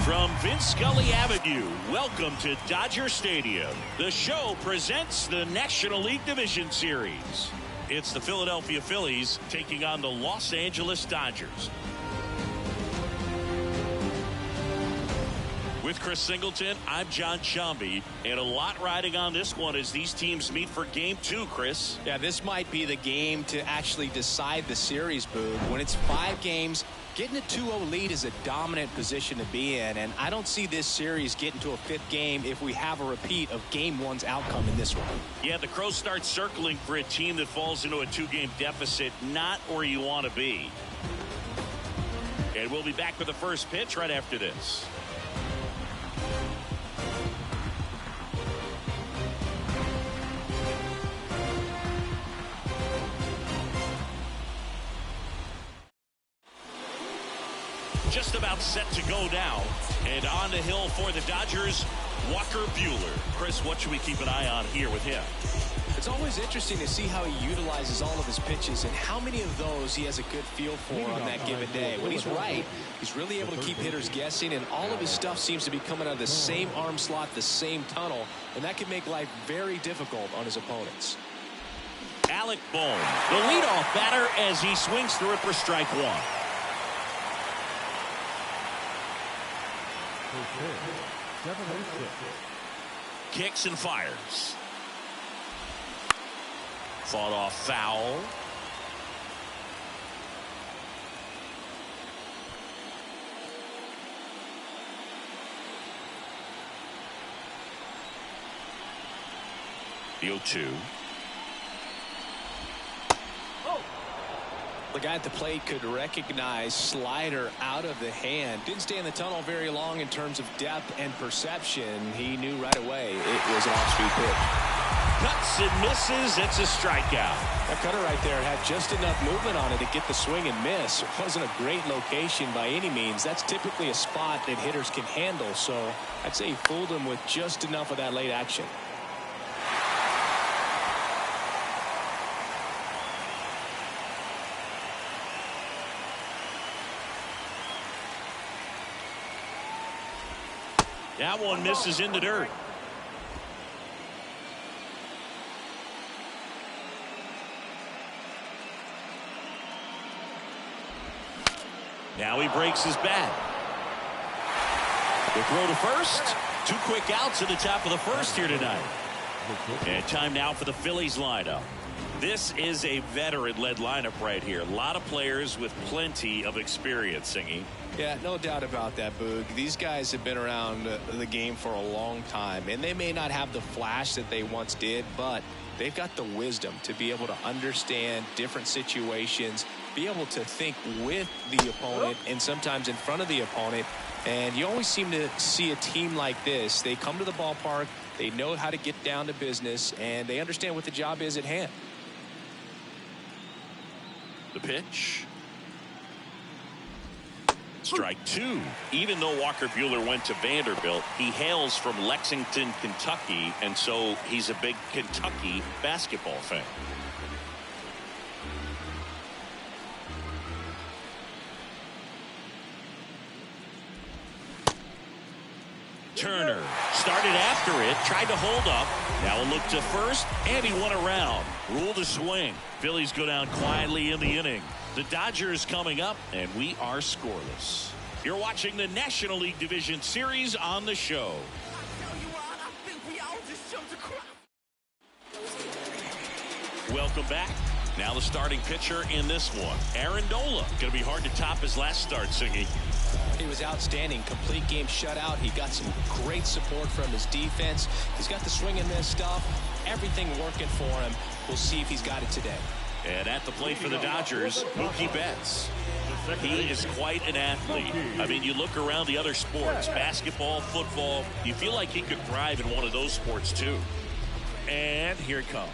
From Vince Scully Avenue, welcome to Dodger Stadium. The show presents the National League Division Series. It's the Philadelphia Phillies taking on the Los Angeles Dodgers. With Chris Singleton, I'm John Shambi, and a lot riding on this one as these teams meet for Game 2, Chris. Yeah, this might be the game to actually decide the series, Boog. When it's 5 games, getting a 2-0 lead is a dominant position to be in, and I don't see this series getting to a 5th game if we have a repeat of Game 1's outcome in this one. Yeah, the Crows start circling for a team that falls into a 2-game deficit, not where you want to be. And we'll be back with the first pitch right after this. Just about set to go now, and on the hill for the Dodgers, Walker Buehler. Chris, what should we keep an eye on here with him? It's always interesting to see how he utilizes all of his pitches and how many of those he has a good feel for on that given day. When he's right, he's really able to keep hitters guessing, and all of his stuff seems to be coming out of the same arm slot, the same tunnel, and that can make life very difficult on his opponents. Alec Bohm, the leadoff batter, as he swings through it for strike one. Kicks and fires. Fought off foul. The 0-2. The guy at the plate could recognize slider out of the hand. Didn't stay in the tunnel very long in terms of depth and perception. He knew right away it was an off-speed pitch. Cuts and misses. It's a strikeout. That cutter right there had just enough movement on it to get the swing and miss. It wasn't a great location by any means. That's typically a spot that hitters can handle. So I'd say he fooled him with just enough of that late action. That one misses in the dirt. Now he breaks his bat. The throw to first. 2 quick outs at the top of the first here tonight. And time now for the Phillies lineup. This is a veteran-led lineup right here. A lot of players with plenty of experience, Singy. Yeah, no doubt about that, Boog. These guys have been around the game for a long time, and they may not have the flash that they once did, but they've got the wisdom to be able to understand different situations, be able to think with the opponent and sometimes in front of the opponent. And you always seem to see a team like this. They come to the ballpark, they know how to get down to business, and they understand what the job is at hand. The pitch. Strike 2. Even though Walker Buehler went to Vanderbilt, he hails from Lexington, Kentucky, and so he's a big Kentucky basketball fan. Turner started after it, tried to hold up. Now a look to first, and he went around. Rule to swing. Phillies go down quietly in the inning. The Dodgers coming up, and we are scoreless. You're watching the National League Division Series on the show. Welcome back. Now the starting pitcher in this one, Aaron Nola. Going to be hard to top his last start, Singy. He was outstanding. Complete game shutout. He got some great support from his defense. He's got the swing and miss stuff. Everything working for him. We'll see if he's got it today. And at the plate for the Dodgers, Mookie Betts. He is quite an athlete. I mean, you look around the other sports, basketball, football, you feel like he could thrive in one of those sports too. And here it comes.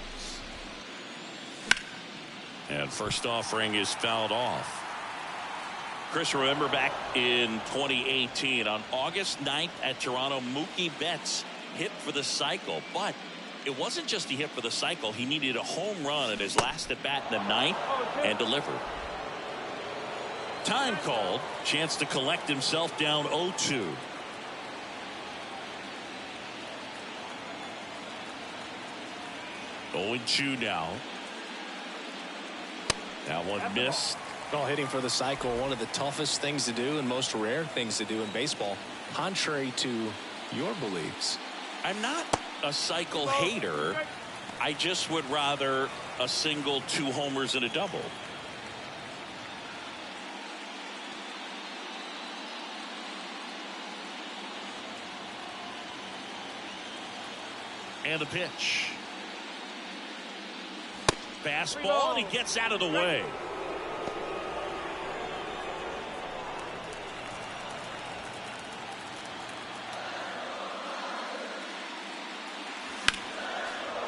And first offering is fouled off. Chris, remember back in 2018 on August 9th at Toronto, Mookie Betts hit for the cycle, but it wasn't just he hit for the cycle. He needed a home run at his last at bat in the 9th and delivered. Time called. Chance to collect himself down 0-2. 0-2 now. That one missed. Well, hitting for the cycle, one of the toughest things to do and most rare things to do in baseball, contrary to your beliefs. I'm not a cycle hater. I just would rather a single, 2 homers, and a double. And the pitch. Fastball, and he gets out of the way.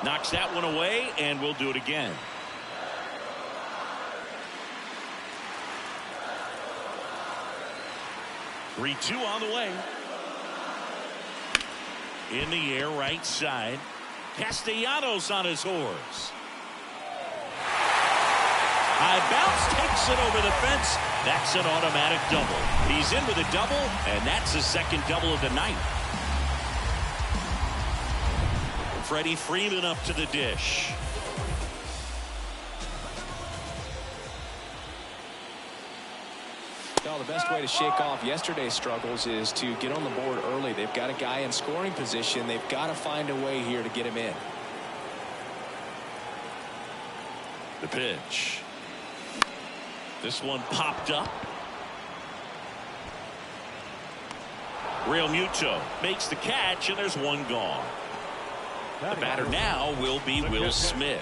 Knocks that one away, and we'll do it again. Three-two on the way. In the air, right side. Castellanos on his horse. High bounce, takes it over the fence. That's an automatic double. He's in with a double, and that's his second double of the night. Freddie Freeman up to the dish. Well, the best way to shake off yesterday's struggles is to get on the board early. They've got a guy in scoring position. They've got to find a way here to get him in. The pitch. This one popped up. Real Muto makes the catch, and there's one gone. The batter now will be Will Smith.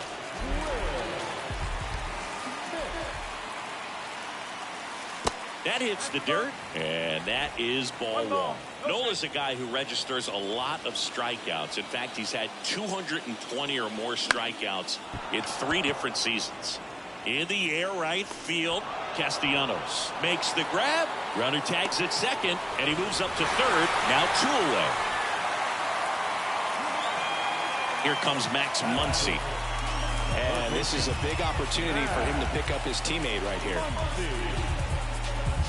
That hits the dirt, and that is ball one. Nola's a guy who registers a lot of strikeouts. In fact, he's had 220 or more strikeouts in 3 different seasons. In the air, right field, Castellanos makes the grab. Runner tags at second, and he moves up to third. Now 2 away. Here comes Max Muncy. And this is a big opportunity for him to pick up his teammate right here.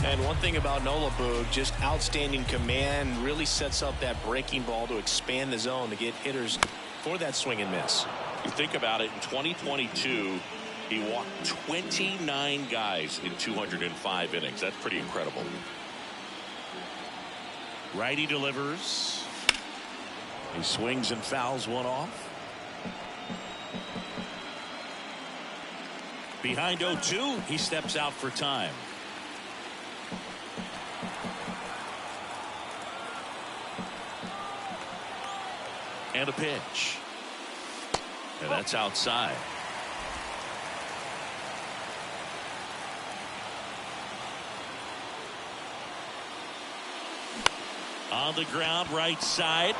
And one thing about Nola, Boog, just outstanding command, really sets up that breaking ball to expand the zone to get hitters for that swing and miss. You think about it, in 2022, he walked 29 guys in 205 innings. That's pretty incredible. Righty delivers. He swings and fouls one off. Behind 0-2, he steps out for time. And a pitch. And that's outside. On the ground, right side.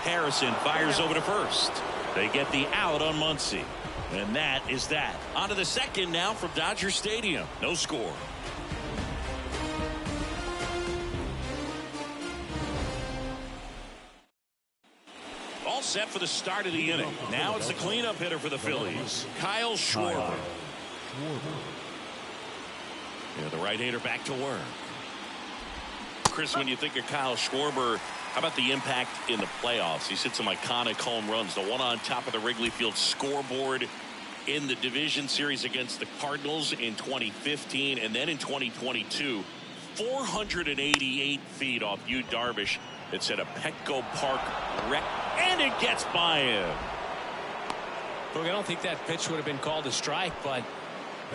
Harrison fires over to first. They get the out on Muncy. And that is that. On to the second now from Dodger Stadium. No score. All set for the start of the inning. Now it's the cleanup hitter for the Phillies, Kyle Schwarber. Yeah, the right-hander back to work. Chris, when you think of Kyle Schwarber, how about the impact in the playoffs? He's hit some iconic home runs. The one on top of the Wrigley Field scoreboard in the division series against the Cardinals in 2015, and then in 2022, 488 feet off Yu Darvish. It's at a Petco Park wreck, and it gets by him. Look, I don't think that pitch would have been called a strike, but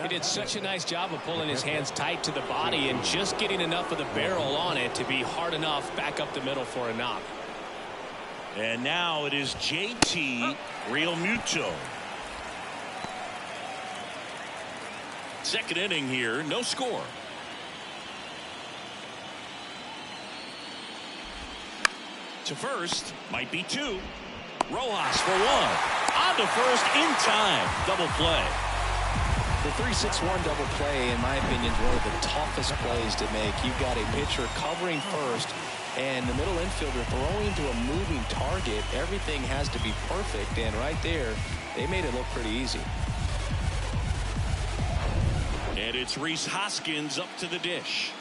he did such a nice job of pulling his hands tight to the body and just getting enough of the barrel on it to be hard enough back up the middle for a knock. And now it is JT Realmuto. Second inning here, no score. To first, might be 2. Rojas for 1. On to first in time. Double play. The 3-6-1 double play, in my opinion, is one of the toughest plays to make. You've got a pitcher covering first, and the middle infielder throwing to a moving target. Everything has to be perfect, and right there, they made it look pretty easy. And it's Rhys Hoskins up to the dish.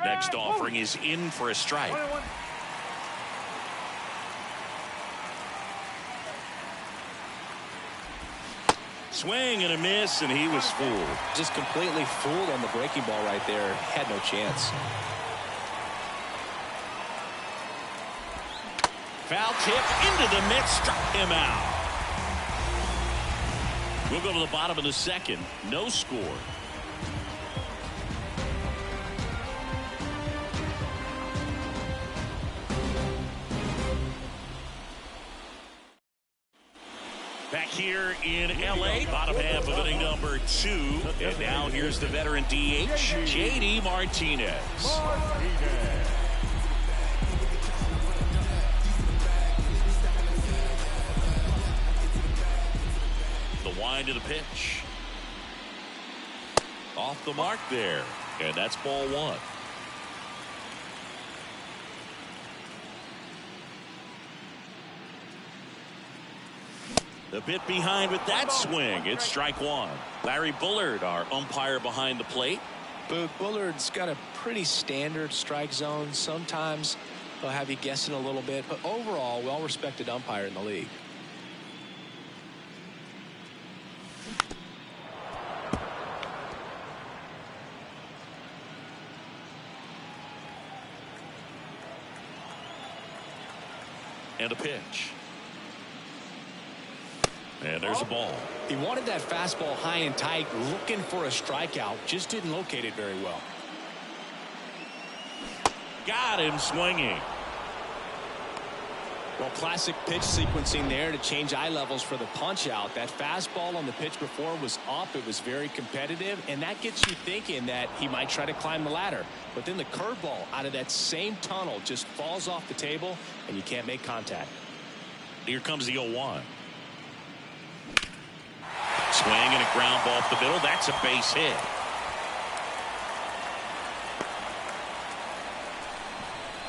Next offering is in for a strike. Swing and a miss, and he was fooled. Just completely fooled on the breaking ball right there. Had no chance. Foul tip into the mix, struck him out. We'll go to the bottom of the second. No score. Back here in L.A., bottom half of inning number 2. And now here's the veteran DH, J.D. Martinez. The wind of the pitch. Off the mark there. And that's ball 1. A bit behind with that swing. It's strike 1. Larry Bullard, our umpire behind the plate. Bullard's got a pretty standard strike zone. Sometimes he'll have you guessing a little bit, but overall, well-respected umpire in the league. And a pitch. And there's a ball. He wanted that fastball high and tight, looking for a strikeout. Just didn't locate it very well. Got him swinging. Well, classic pitch sequencing there to change eye levels for the punch out. That fastball on the pitch before was up. It was very competitive, and that gets you thinking that he might try to climb the ladder. But then the curveball out of that same tunnel just falls off the table, and you can't make contact. Here comes the 0-1. Swing and a ground ball up the middle. That's a base hit.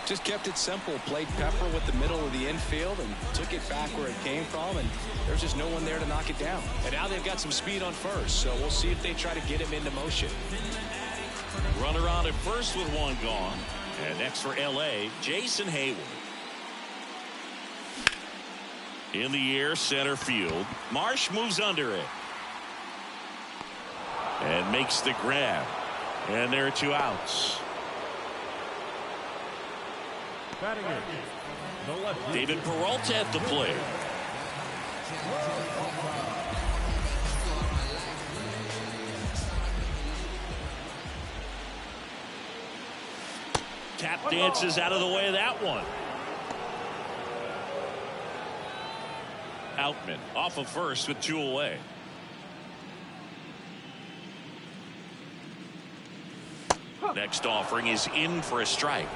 Just kept it simple. Played pepper with the middle of the infield and took it back where it came from, and there's just no one there to knock it down. And now they've got some speed on first, so we'll see if they try to get him into motion. Runner on at first with 1 gone. And next for L.A., Jason Hayward. In the air, center field. Marsh moves under it. And makes the grab. And there are 2 outs. David Peralta at the plate. Tap dances out of the way of that one. Outman off of first with 2 away. Next offering is in for a strike.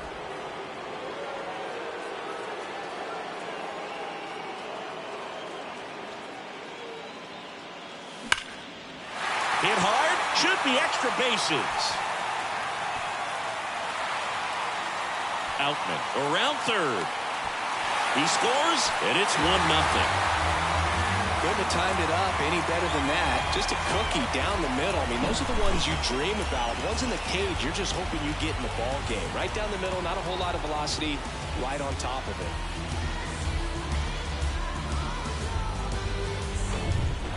Hit hard, should be extra bases. Outman around third. He scores, and it's 1-0. Couldn't have timed it up any better than that. Just a cookie down the middle. I mean, those are the ones you dream about. Ones in the cage, you're just hoping you get in the ball game. Right down the middle, not a whole lot of velocity, right on top of it.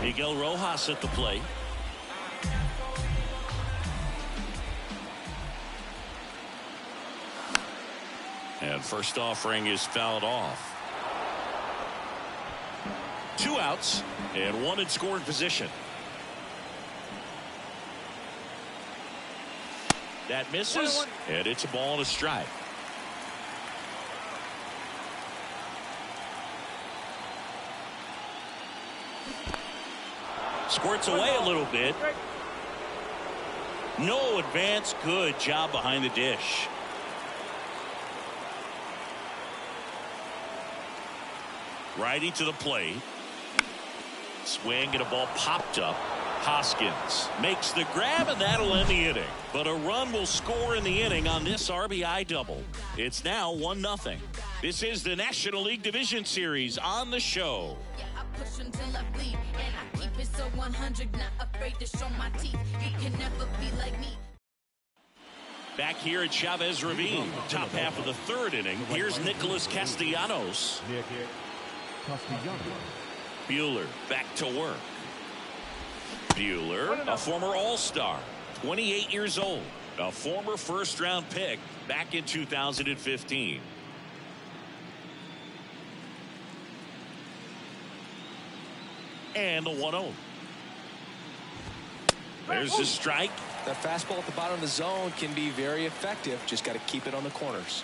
Miguel Rojas at the plate. And first offering is fouled off. 2 outs and 1 in scoring position. That misses, and it's a ball and a strike. Squirts away a little bit. No advance. Good job behind the dish. Righty to the plate. Swing and a ball popped up. Hoskins makes the grab, and that'll end the inning. But a run will score in the inning on this RBI double. It's now 1-0. This is the National League Division Series on the show. Push until I bleed, and I keep it so 100, not afraid to show my teeth. You can never be like me. Back here at Chavez Ravine, top half of the third inning. Here's Nicholas Castellanos. Buehler back to work. Buehler, a former All-Star, 28 years old, a former first-round pick back in 2015. And the 1-0. There's the strike. That fastball at the bottom of the zone can be very effective. Just got to keep it on the corners.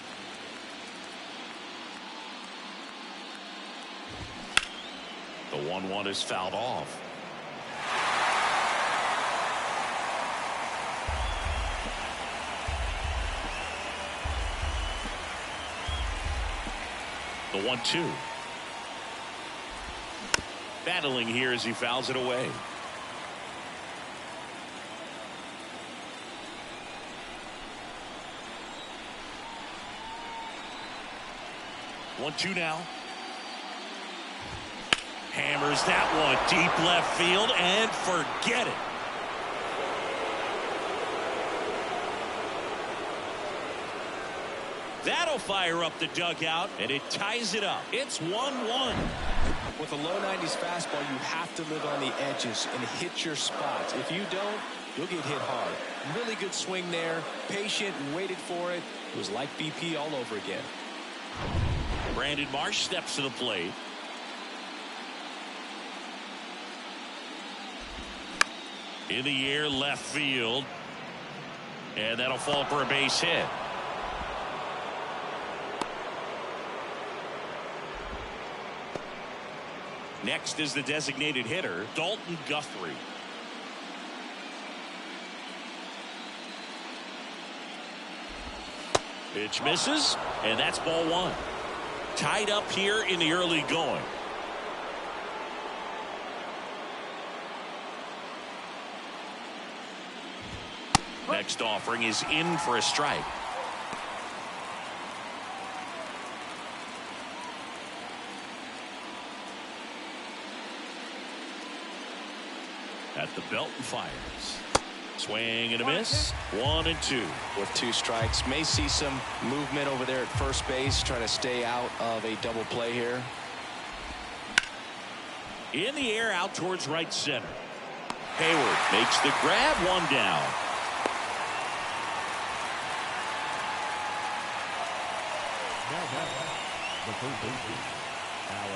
The 1-1 is fouled off. The 1-2. Battling here as he fouls it away. One, two now. Hammers that one deep left field and forget it. That'll fire up the dugout, and it ties it up. It's 1-1. With a low 90s fastball, you have to live on the edges and hit your spots. If you don't, you'll get hit hard. Really good swing there. Patient, waited for it. It was like BP all over again. Brandon Marsh steps to the plate. In the air, left field. And that'll fall for a base hit. Next is the designated hitter, Dalton Guthrie. Pitch misses, and that's ball one. Tied up here in the early going. Next offering is in for a strike. At the belt and fires. Swing and a miss. 1-2. With two strikes. May see some movement over there at first base. Trying to stay out of a double play here. In the air out towards right center. Hayward makes the grab. One down.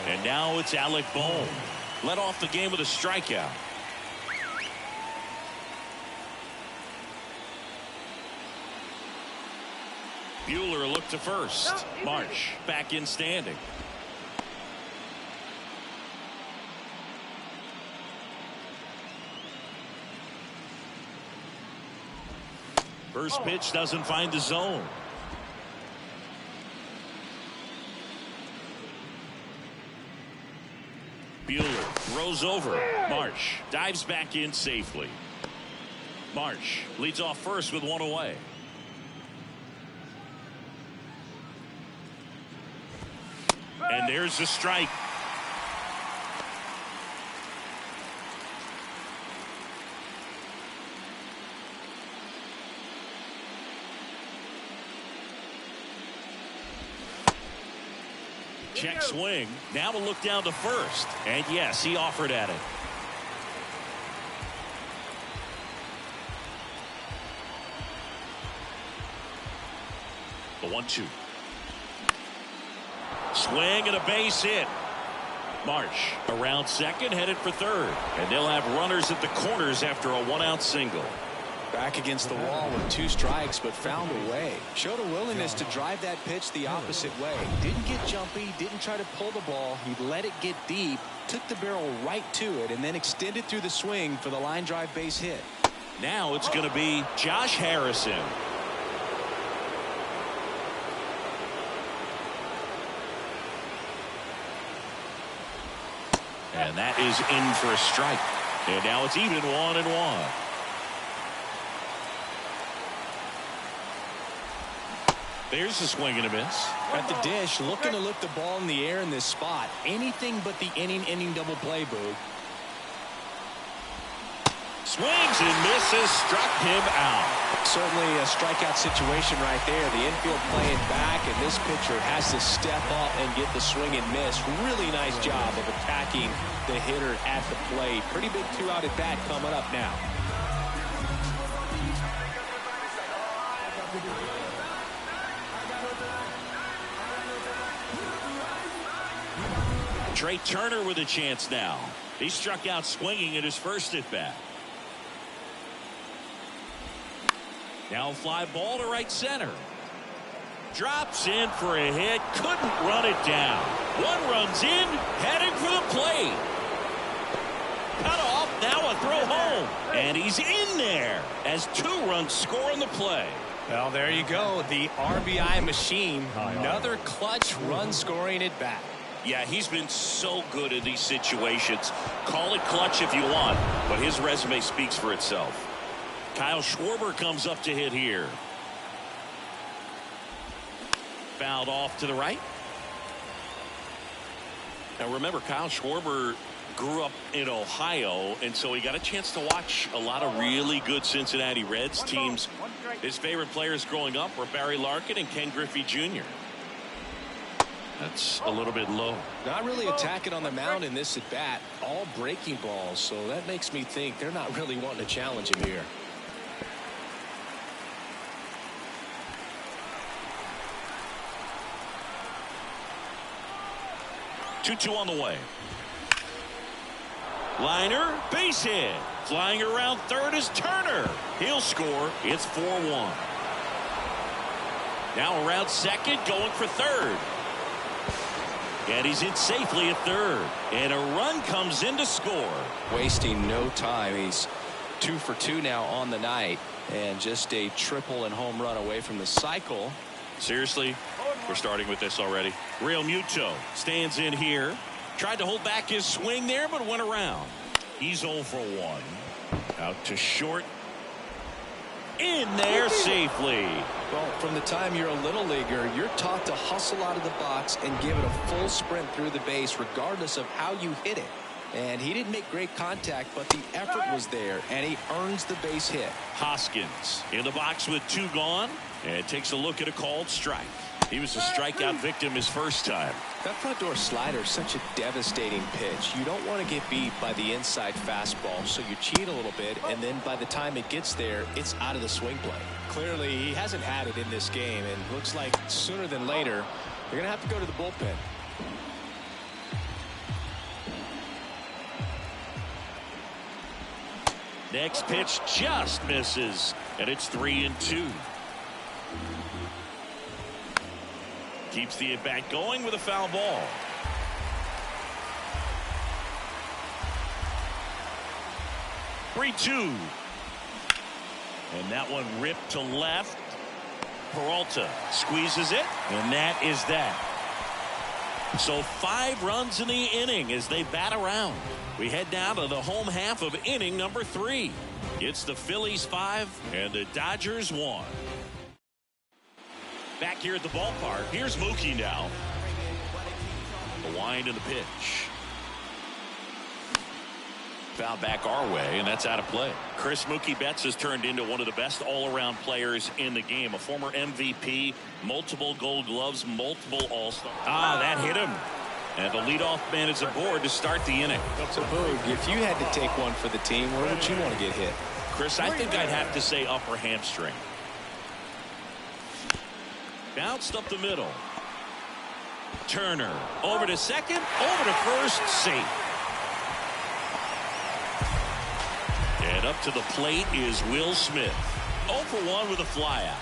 And now it's Alec Bohm. Led off the game with a strikeout. Buehler looked to first. Marsh back in standing. First pitch doesn't find the zone. Buehler throws over. Marsh dives back in safely. Marsh leads off first with one away. And there's the strike. Check swing. Now we'll look down to first. And yes, he offered at it. The 1-2. Swing and a base hit. Marsh around second, headed for third. And they'll have runners at the corners after a one-out single. Back against the wall with two strikes, but found a way. Showed a willingness to drive that pitch the opposite way. Didn't get jumpy, didn't try to pull the ball. He let it get deep, took the barrel right to it, and then extended through the swing for the line drive base hit. Now it's going to be Josh Harrison. And that is in for a strike. And now it's even 1-1. There's a swing and a miss. At the dish, looking to lift the ball in the air in this spot. Anything but the inning double play, Boog. Swings and misses, struck him out. Certainly a strikeout situation right there. The infield playing back, and this pitcher has to step up and get the swing and miss. Really nice job of attacking the hitter at the plate. Pretty big 2-out at bat coming up now. Trey Turner with a chance now. He struck out swinging at his first at bat. Now a fly ball to right center. Drops in for a hit. Couldn't run it down. One runs in. Heading for the plate. Cut off. Now a throw home. And he's in there as 2 runs score on the play. Well, there you go. The RBI machine. Another clutch run scoring at bat. Yeah, he's been so good in these situations. Call it clutch if you want, but his resume speaks for itself. Kyle Schwarber comes up to hit here. Fouled off to the right. Now remember, Kyle Schwarber grew up in Ohio, and so he got a chance to watch a lot of really good Cincinnati Reds teams. His favorite players growing up were Barry Larkin and Ken Griffey Jr. That's a little bit low. Not really attacking on the mound in this at bat. All breaking balls, so that makes me think they're not really wanting to challenge him here. Two on the way. Liner, base hit. Flying around third is Turner. He'll score. It's 4-1. Now around second, going for third. And he's in safely at third. And a run comes in to score. Wasting no time. He's 2 for 2 now on the night. And just a triple and home run away from the cycle. Seriously, we're starting with this already. Real Muto stands in here. Tried to hold back his swing there, but went around. He's 0 for 1. Out to short. In there safely. Well, from the time you're a little leaguer, you're taught to hustle out of the box and give it a full sprint through the base regardless of how you hit it. And he didn't make great contact, but the effort was there, and he earns the base hit. Hoskins in the box with 2 gone, and takes a look at a called strike. He was a strikeout victim his first time. That front door slider is such a devastating pitch. You don't want to get beat by the inside fastball, so you cheat a little bit, and then by the time it gets there, it's out of the swing play. Clearly, he hasn't had it in this game, and looks like sooner than later, they're going to have to go to the bullpen. Next pitch just misses, and it's 3-2. Keeps the at-bat going with a foul ball. (3-2). And that one ripped to left. Peralta squeezes it, and that is that. So 5 runs in the inning as they bat around. We head down to the home half of inning number 3. It's the Phillies 5 and the Dodgers 1. Back here at the ballpark, here's Mookie now. The wind and the pitch. Foul back our way, and that's out of play. Chris Mookie Betts has turned into one of the best all-around players in the game. A former MVP, multiple Gold Gloves, multiple All-Stars. That hit him. And the leadoff man is aboard to start the inning. So, Boog, if you had to take one for the team, where would you want to get hit? Chris, I think I'd have to say upper hamstring. Bounced up the middle. Turner over to second, over to first, safe. And up to the plate is Will Smith. 0 for 1 with a flyout.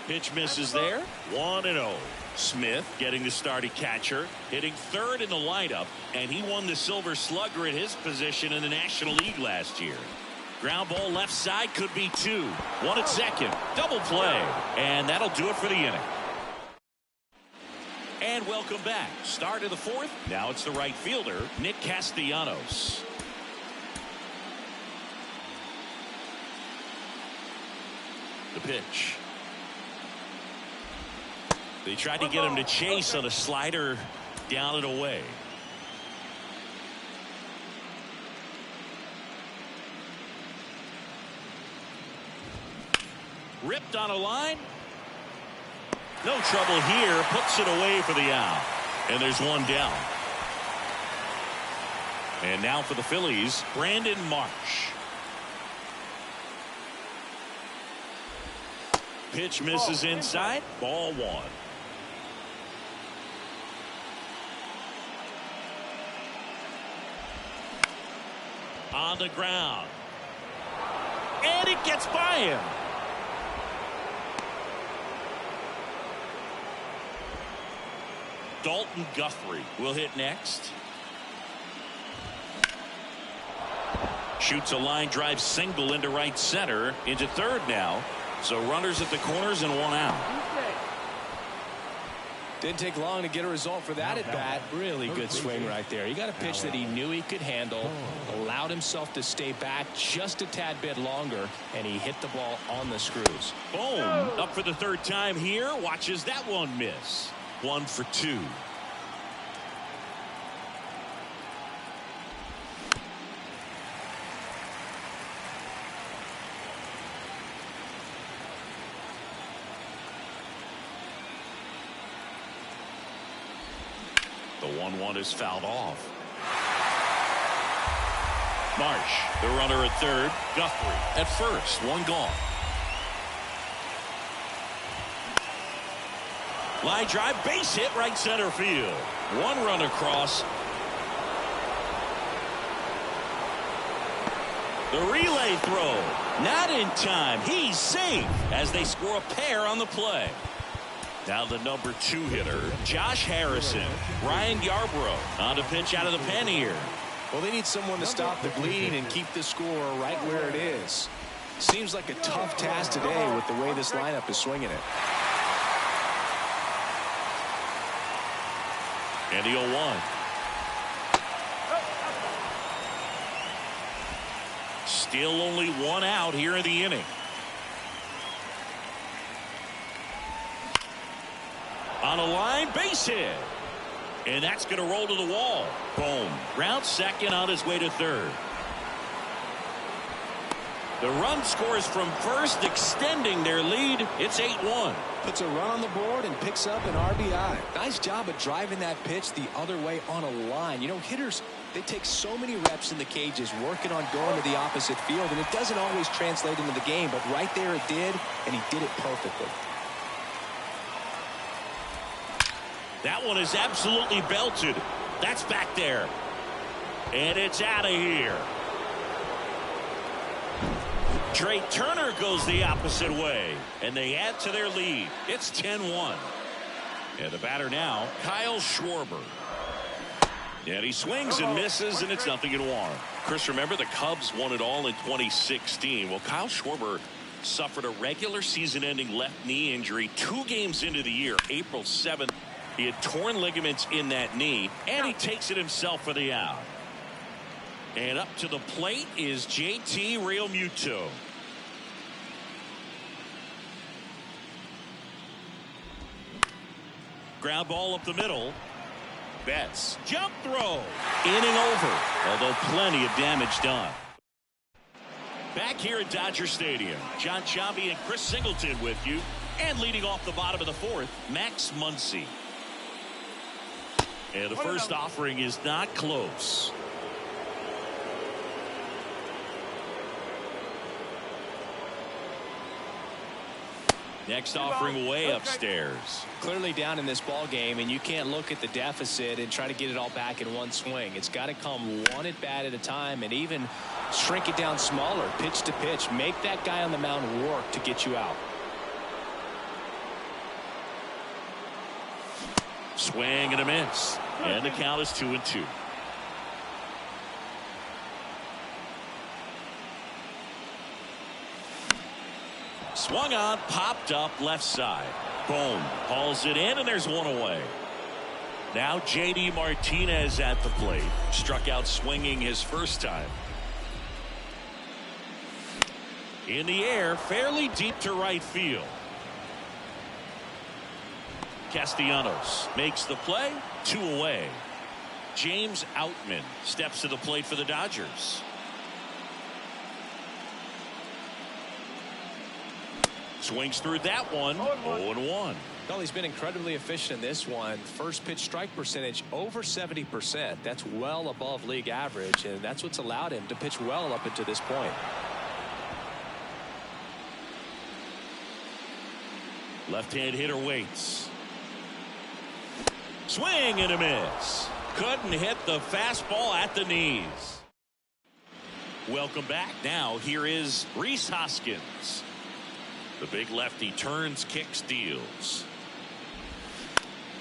Pitch misses there. 1-0. Smith getting the starting catcher, hitting third in the lineup, and he won the Silver Slugger at his position in the National League last year. Ground ball left side, could be 2. 1 at second. Double play. And that'll do it for the inning. And welcome back. Start of the 4th. Now it's the right fielder, Nick Castellanos. The pitch. They tried to get him to chase on a slider down and away. Ripped on a line. No trouble here. Puts it away for the out. And there's one down. And now for the Phillies, Brandon Marsh. Pitch misses inside. Ball one. On the ground. And it gets by him. Dalton Guthrie will hit next. Shoots a line drive single into right center. Into third now. So runners at the corners and one out. Didn't take long to get a result for that at bat. Really good swing right there. He got a pitch that he knew he could handle, allowed himself to stay back just a tad bit longer, and he hit the ball on the screws. Boom. Up for the third time here. Watches that one miss. 1 for 2. The 1-1 is fouled off. Marsh, the runner at third. Guthrie at first. One gone. Line drive, base hit, right center field. One run across. The relay throw. Not in time. He's safe as they score a pair on the play. Now the number 2 hitter, Josh Harrison. Ryan Yarbrough on a pitch out of the pen here. Well, they need someone to stop the bleeding and keep the score right where it is. Seems like a tough task today with the way this lineup is swinging it. And the 0-1. Still only one out here in the inning. On a line, base hit. And that's going to roll to the wall. Boom. Round second, on his way to third. The run scores from first, extending their lead. It's 8-1. Puts a run on the board and picks up an RBI. Nice job of driving that pitch the other way on a line. You know, hitters, they take so many reps in the cages working on going to the opposite field, and it doesn't always translate into the game, but right there it did, and he did it perfectly. That one is absolutely belted. That's back there. And it's out of here. Trey Turner goes the opposite way. And they add to their lead. It's 10-1. And the batter now, Kyle Schwarber. And he swings and misses, and it's 0-1. Chris, remember the Cubs won it all in 2016. Well, Kyle Schwarber suffered a regular season-ending left knee injury 2 games into the year, April 7th. He had torn ligaments in that knee, and he takes it himself for the out. And up to the plate is JT Realmuto. Ground ball up the middle. Betts. Jump throw. Inning over, although plenty of damage done. Back here at Dodger Stadium, John Chambi and Chris Singleton with you. And leading off the bottom of the 4th, Max Muncy. And the first offering is not close. Next offering way upstairs. Clearly down in this ball game, and you can't look at the deficit and try to get it all back in one swing. It's got to come one at bat at a time, and even shrink it down smaller, pitch to pitch. Make that guy on the mound work to get you out. Swing and a miss. And the count is 2-2. Swung on, popped up left side. Boom. Hauls it in, and there's one away. Now J.D. Martinez at the plate. Struck out swinging his first time. In the air, fairly deep to right field. Castellanos makes the play. 2 away. James Outman steps to the plate for the Dodgers. Swings through that one. 0-1. Well, he's been incredibly efficient in this one. First pitch strike percentage over 70%. That's well above league average, and that's what's allowed him to pitch well up until this point. Left-hand hitter waits. Swing and a miss. Couldn't hit the fastball at the knees. Welcome back. Now here is Rhys Hoskins. The big lefty turns, kicks, deals.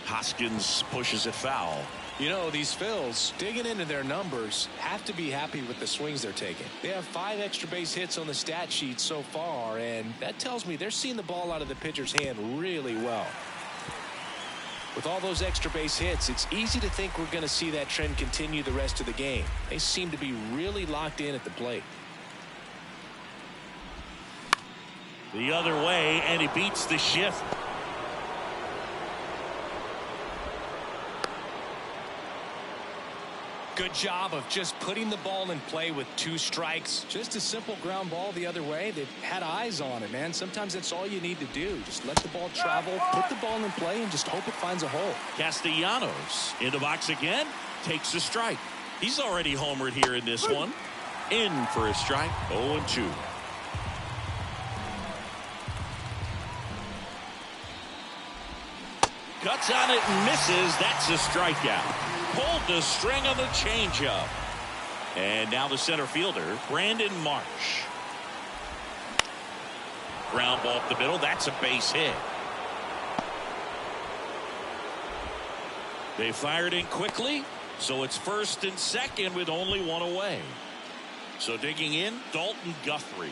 Hoskins pushes it foul. You know, these Phils, digging into their numbers, have to be happy with the swings they're taking. They have 5 extra base hits on the stat sheet so far, and that tells me they're seeing the ball out of the pitcher's hand really well. With all those extra base hits, it's easy to think we're going to see that trend continue the rest of the game. They seem to be really locked in at the plate. The other way, and he beats the shift. Good job of just putting the ball in play with 2 strikes. Just a simple ground ball the other way. They've had eyes on it, man. Sometimes that's all you need to do. Just let the ball travel, put the ball in play, and just hope it finds a hole. Castellanos in the box again, takes a strike. He's already homered here in this one. In for a strike, 0-2. Cuts on it and misses. That's a strikeout. Pulled the string on the changeup. And now the center fielder, Brandon Marsh. Ground ball up the middle. That's a base hit. They fired in quickly, so it's first and second with only 1 away. So digging in, Dalton Guthrie.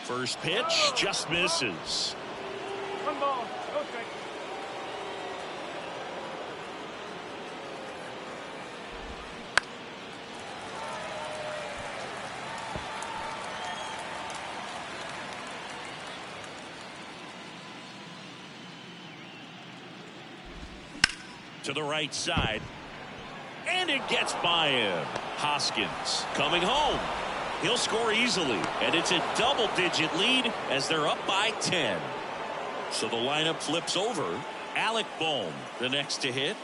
First pitch just misses. 1 ball, no strike. To the right side, and it gets by him. Hoskins coming home. He'll score easily, and it's a double-digit lead as they're up by 10. So the lineup flips over. Alec Bohm, the next to hit.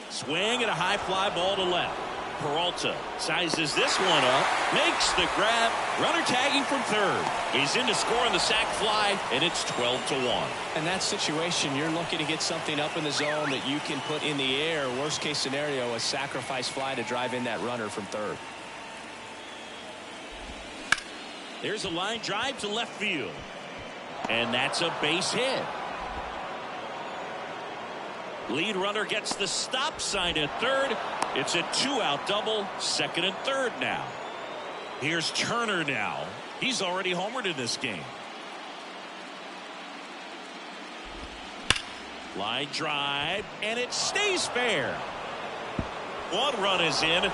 Swing and a high fly ball to left. Peralta sizes this one up, makes the grab. Runner tagging from third. He's in to score on the sac fly, and it's 12-1. In that situation, you're looking to get something up in the zone that you can put in the air. Worst case scenario, a sacrifice fly to drive in that runner from third. There's a line drive to left field, and that's a base hit. Lead runner gets the stop sign at third. It's a 2-out double, second and third now. Here's Turner now. He's already homered in this game. Line drive, and it stays fair. 1 run is in.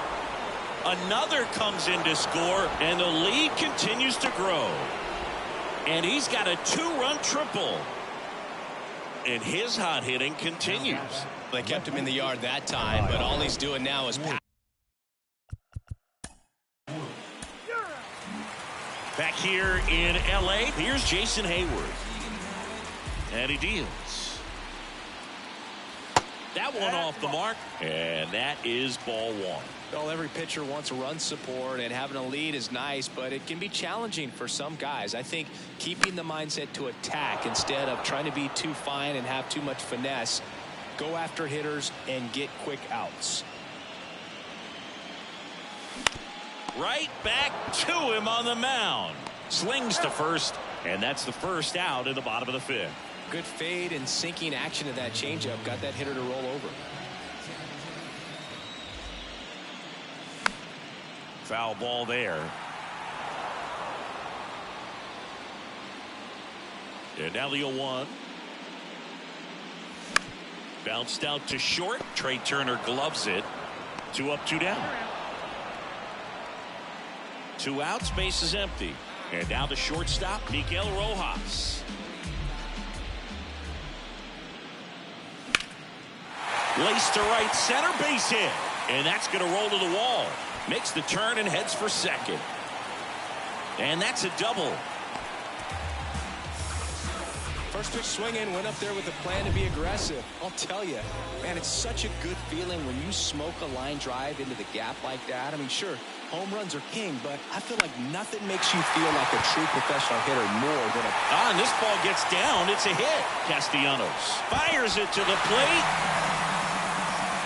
Another comes in to score, and the lead continues to grow. And he's got a 2-run triple. And his hot hitting continues. They kept him in the yard that time, but all he's doing now is pass. Back here in L.A., here's Jason Hayward. And he deals. That one off the mark, and that is ball 1. Well, every pitcher wants run support, and having a lead is nice, but it can be challenging for some guys. I think keeping the mindset to attack instead of trying to be too fine and have too much finesse. Go after hitters and get quick outs. Right back to him on the mound. Slings to first, and that's the first out in the bottom of the 5th. Good fade and sinking action of that changeup got that hitter to roll over. Foul ball there. And now the 0-1. Bounced out to short. Trey Turner gloves it. 2 up, 2 down. 2 outs, base is empty. And now the shortstop, Miguel Rojas. Laced to right center, base hit. And that's going to roll to the wall. Makes the turn and heads for second. And that's a double. First pitch swinging, went up there with a plan to be aggressive. I'll tell you, man, it's such a good feeling when you smoke a line drive into the gap like that. I mean, sure, home runs are king, but I feel like nothing makes you feel like a true professional hitter more than a... And this ball gets down. It's a hit. Castellanos fires it to the plate.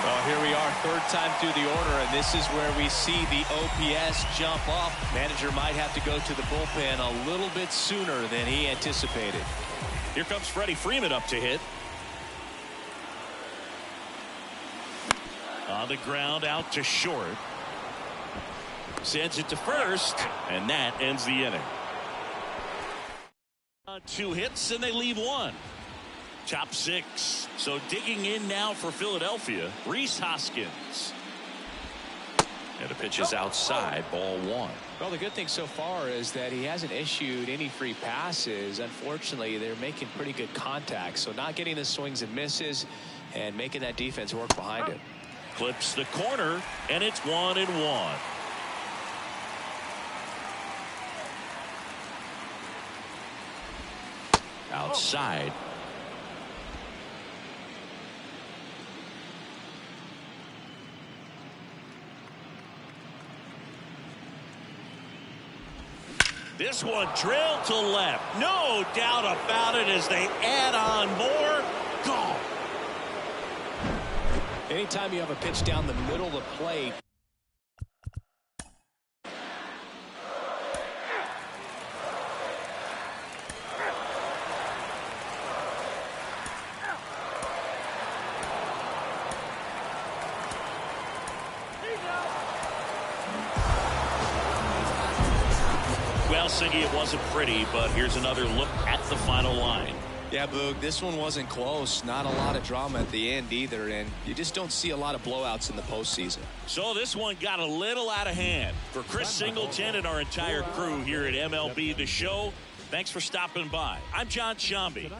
Well, here we are, third time through the order, and this is where we see the OPS jump up. Manager might have to go to the bullpen a little bit sooner than he anticipated. Here comes Freddie Freeman up to hit. On the ground, out to short. Sends it to first, and that ends the inning. 2 hits, and they leave 1. Top 6. So digging in now for Philadelphia, Rhys Hoskins. And the pitch is outside, ball 1. Well, the good thing so far is that he hasn't issued any free passes. Unfortunately, they're making pretty good contact. So not getting the swings and misses and making that defense work behind it. Clips the corner, and it's 1-1. Outside. This one drilled to left. No doubt about it as they add on more. Gone. Anytime you have a pitch down the middle of the plate. Well, Siggy, it wasn't pretty, but here's another look at the final line. Yeah, Boog, this one wasn't close. Not a lot of drama at the end either, and you just don't see a lot of blowouts in the postseason. So this one got a little out of hand. For Chris Singleton and our entire crew here at MLB The Show, thanks for stopping by. I'm John Shambi.